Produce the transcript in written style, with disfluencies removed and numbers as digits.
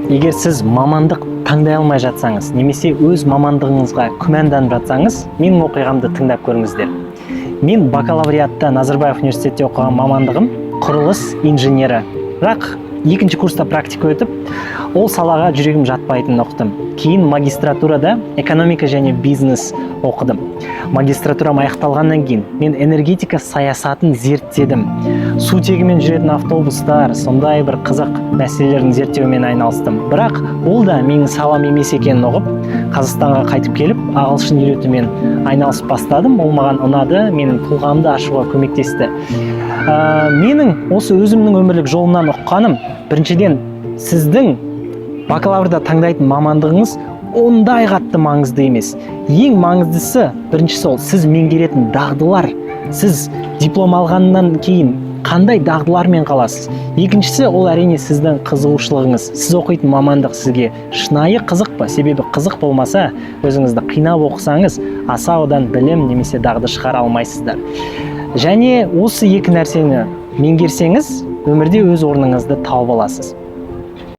егер сіз мамандық таңдай алмай жатсаңыз, немесе өз мамандығыңызға күмәнданып жатсаңыз, менің оқиғамды тыңдап көріңіздер. Мен бакалавриатта Назарбаев университетте оқыған мамандығым құрылыс инженері. Бірақ екінші курста практика өтіп, ол салаға жүрегім жатпайтынын ұқтым. Кейін магистратурада экономика және бизнес оқыдым. Магистратурам аяқталғаннан кейін мен энергетика саясатын зерттедім. Сутегімен жүретін автобустар, сондай бір қызық мәселелердің зерттеуімен айналыстым. Бірақ ол да менің салам емес екенін ұғып, Қазақстанға қайтып келіп, ағылшын үйретумен айналысып бастадым. Ол маған ұнады, менің тұлғамды ашуға көмектесті. Менің осы өзімнің өмірлік жолымнан ұққаным, біріншіден, сіздің бакалаврда таңдайтын мамандығыңыз ондай қатты маңызды емес. Ең маңыздысы, біріншісі ол сіз меңгеретін дағдылар. Сіз диплом алғаннан кейін қандай дағдылармен қаласыз? Екіншісі, ол әрине сіздің қызығушылығыңыз. Сіз оқитын мамандық сізге шынайы қызық па? Себебі қызық болмаса, өзіңізді қинап оқысаңыз, аса одан білім немесе дағды шығара алмайсыздар. Және осы екі нәрсені меңгерсеңіз, өмірде өз орныңызды тауып аласыз.